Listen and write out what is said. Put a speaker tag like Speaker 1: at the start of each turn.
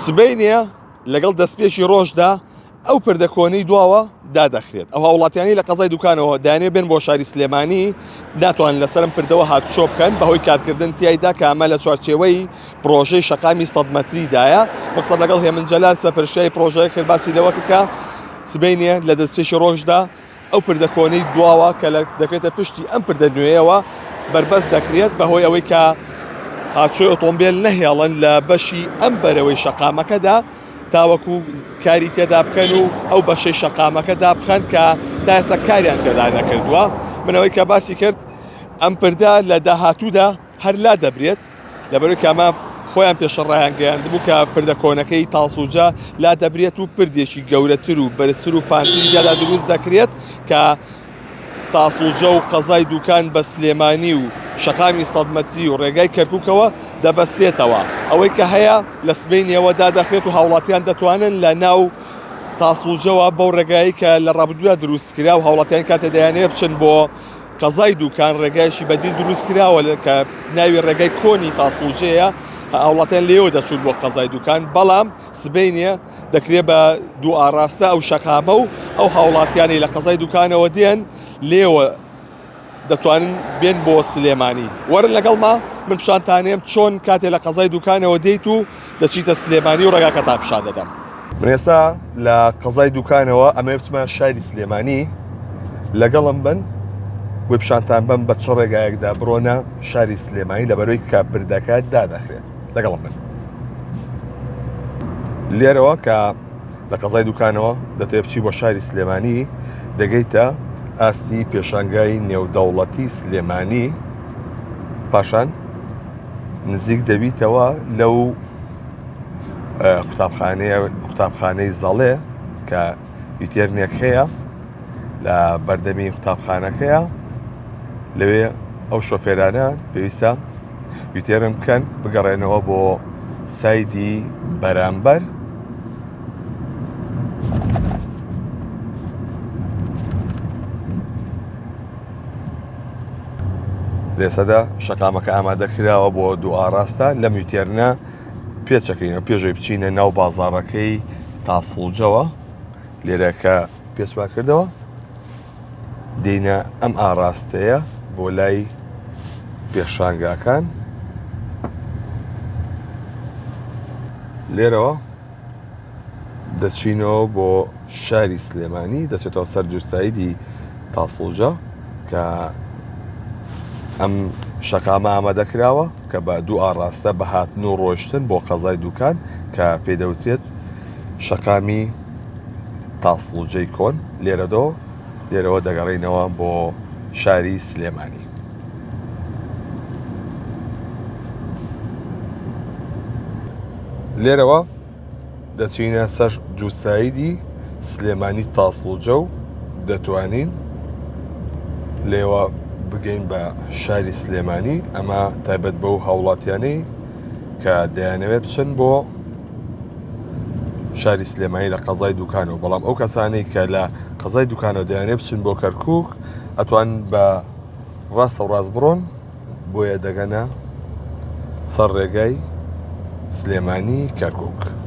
Speaker 1: سبەینە لەگەڵ دەستپێکی ڕۆژدا ئەو پردەکۆنەی دواوە دادەخرێت. ئەو هاوڵاتیانی لە قەزای دوکانەوە دانێ بێن بۆ شاری سلێمانی ناتوانن لەسەرم پردەوە هاتوچۆ بکەن بەهۆی کارکردن تیایدا کە ئەمە لە چوارچێوەی پرۆژەی شەقامی 100 مەتریدایە. مەقسەد لەگەڵ هێمن جەلال سەرپەرشتیای پرۆژەیە کرد باسی لەوە کە سبەینێ لە دەستپێکی ڕۆژدا ئەو پردەکۆنەی دواوە کە دەکرێتە پشتی ئەم پردە نوێیەوە بربەست دەکرێت بەهۆی ئەوەی کە هاتوچۆی ئۆتۆمبیل نەهێڵن لە بەشی ئەم بەرەوەی شەقامەکەدا تاوەکو کاری تێدا بکەن و ئەو بەشەی شەقامەکەدا بخەن کە تا ئێستا کاریان تێدا نەکردووە. منەوەی کە باسی کرد ئەم پردە لە داهاتوودا هەر لا دەبرێت لەبەرەوەی کە ئەمە خۆیان پێشەڕایان گەیاندبوو کە پردەکۆنەکەی تاڵسوجا لا دەبرێت و پردێکی گەورەتر و بەرزتر و پانتری جادا دروست دەکرێت کە تاسوجە و قەزای دوکان بە سلێمانی و شەقامی 100 مەتری و ڕێگای کەرکووکەوە دەبەستێتەوە. ئەوەی کە هەیە لە سبەینەوەدا دەخرێت و هاوڵاتیان دەتوانن لە ناو تاسوجەوە بەو ڕێگایی کە لە ڕابردوودا دروستکرا و هاوڵاتیان کاتێ دەیانێ بچن بۆ قەزای دوکان ڕێگایشی بەدیل دروستکراوە کە ناوی ڕێگای کۆنی تاسوجەیە هاوڵاتیان لێوە دەچوت بۆ قەزای دوکان. بەڵام سبەینێ دەکرێت بە دوو ئاراستە ئەو شەقامە و ئەو هاوڵاتیانی لە قەزای دوکانەوە دێن لێوە دەتوانن بێن بۆ سلێمانی. وەرن لەگەڵما من پیشانتانێم چۆن کاتێ لە قەزای دوکانەوە دێیت و دەچیتە سلێمانی و ڕێگاکە تا پیشان دەدەم. من ئێستا لە قەزای دوکانەوە ئەمە بچمە شاری سلێمانی لەگەڵم بن وی پیشانتان بم بە چ ڕێگایەکدا بڕۆنە شاری سلێمانی لەبەرەوەی کە پردەکە دادەخرێت. لەگەڵم بن لێرەوە کە لە قەزای دوکانەوە دەتوێت بچی بۆ شاری سلێمانی دەگەیتە ئاسی پێشانگای نێودەوڵەتی سلێمانی پاشان نزیک دەبیتەوە لەو قوتابخانەی زەڵێ کە یوتێرنێک هەیە لە بەردەمی قوتابخانەکەیە لەوێ ئەو شۆفێرانە پێویستە یوتێرم بکەن بگەڕێنەوە بۆ سایدی بەرامبەر لێسەدا شەقامەکە ئامادەکراوە بۆ دوو ئاراستە لەم یوتێرنە پێچەکەینەوە پێشەوەی بچینە ناو بازاڕەکەی تاسوڵجەوە لێرە کە پێچمان کردەوە دێینە ئەم ئاراستەیە بۆ لای پێشانگاکان. لێرەوە دەچینەوە بۆ شاری سلێمانی دەچێتەوە سەر جوورسایدی تاسوڵجە کە ئەم شەقامە ئامادەکراوە کە بە دوو ئاراستە بە هاتن و ڕۆیشتن بۆ قەزای دوکان کە پێدەوتێت شەقامی تاسوڵجەی کۆن. لێرەوە دەگەڕینەوە بۆ شاری سلێمانی. لێرەوە دەچینە سەر جووسایدی سلێمانی تاسوڵجە و دەتوانین لێوە بگەین بە شاری سلێمانی. ئەمە تایبەت بەو هاوڵاتیانەی کە دەیانەوێت بچن بۆ شاری سلێمانی لە قەزای دوکانەوە. بەڵام ئەو کەسانەی کە لە قەزای دوکانەوە دەیانێت بچن بۆ کەرکووک ئەتوان بە ڕاستە و ڕاست بڕۆن بۆیە دەگەنە سەر ڕێگای سلێمانی کەرکووک.